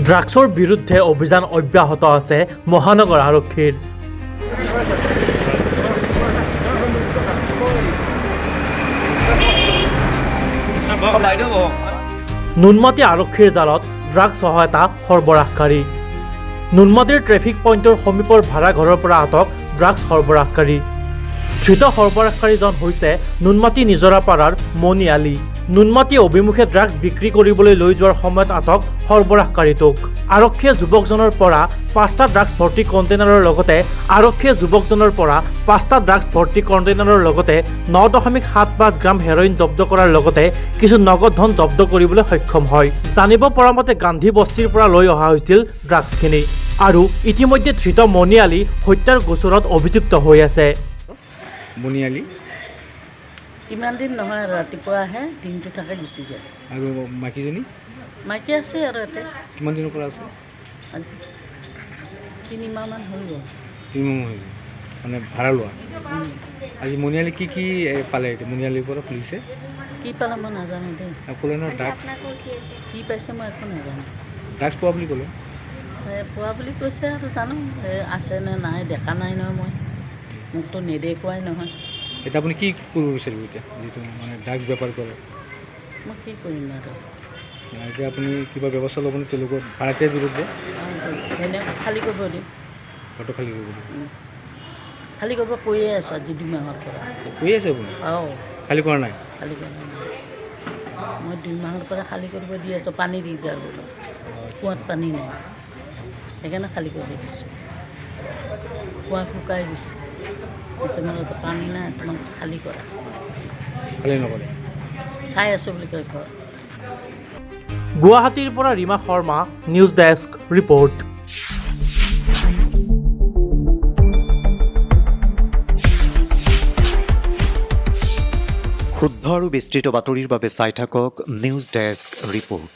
ড্ৰাগছৰ বিৰুদ্ধে অভিযান অব্যাহত আছে মহানগৰ আৰক্ষীৰ। নুনমাটি আৰক্ষীৰ জালত ড্ৰাগছ সহায়তা সৰবৰাহকাৰী। নুনমাটিৰ ট্ৰেফিক পইণ্টৰ সমীপৰ ভাড়াঘৰৰ পৰা আটক ড্ৰাগছ সৰবৰাহকাৰী। ধৃত সৰবৰাহকাৰীজন হৈছে নুনমাটি নিজৰাপাৰাৰ মণি আলী। নুনমাটি অভিমুখে ড্ৰাগছ বিক্ৰী কৰিবলৈ লৈ যোৱাৰ সময়ত আটক সৰবৰাহকাৰীটোক। আৰক্ষীয়ে যুৱকজনৰ পৰা 5টা ড্ৰাগছ ভৰ্তি কণ্টেইনাৰৰ লগতে 9.75 গ্ৰাম হেৰইন জব্দ কৰাৰ লগতে কিছু নগদ ধন জব্দ কৰিবলৈ সক্ষম হয়। জানিব পৰা মতে গান্ধী বস্তিৰ পৰা লৈ অহা হৈছিল ড্ৰাগছখিনি আৰু ইতিমধ্যে ধৃত মণি আলী হত্যাৰ গোচৰত অভিযুক্ত হৈ আছে। মণি আলী ইমান দিন নহয়, ৰাতিপুৱা আহে, দিনটো থাকে, গুচি যায়। আৰু মাইকীজনী মাইকী আছে আৰু ইয়াতে। কিমান দিনৰ পৰা আছে? আজি 3 মাহমান হৈ গ'ল। 3 মাহ হৈ গ'ল মানে ভাড়া লোৱা। আজি মণি আলী কি পালে? মণি আলীৰ পৰা পুলিচে কি পালে মই নাজানো দেই। ক'লে নহয় ড্ৰাগছ কি পাইছে মই একো নাজানো। ড্ৰাগছ পোৱা বুলি ক'লে। পোৱা বুলি কৈছে আৰু জানো আছে নে নাই, দেখা নাই নহয় মই, মোকতো নেদেখুৱাই নহয়। এতিয়া আপুনি কি কৰিব বিচাৰিব? এতিয়া যিটো মানে ড্ৰাগছ বেপাৰ কৰে, মই কি কৰিম আৰু এতিয়া আপুনি কিবা ব্যৱস্থা ল'ব নে তেওঁলোকৰ ভাড়াতীয়াৰ বিৰুদ্ধে? এনে খালী কৰিব দিম। ঘৰটো খালী কৰিব খালী কৰিব কৈয়ে আছোঁ আজি 2 মাহৰ পৰা। কৈ আছে আপুনি? খালী কৰা নাই? খালী কৰা নাই, মই 2 মাহৰ পৰা খালী কৰিব দি আছোঁ। পানী দি দিয়াৰ বোলো, কুঁৱাত পানী নাই, সেইকাৰণে খালী কৰিব দিছোঁ। কুঁৱা শুকাই গৈছে, তোমালোকে পানী নাই, তোমাক খালী কৰা। খালী নকৰে? চাই আছোঁ বুলি কয় ঘৰ। গুৱাহাটীৰ পৰা Rima Sharma, news desk report. শুদ্ধ আৰু বিস্তৃত বাতৰিৰ বাবে চাই থাকক নিউজ ডেস্ক ৰিপৰ্ট।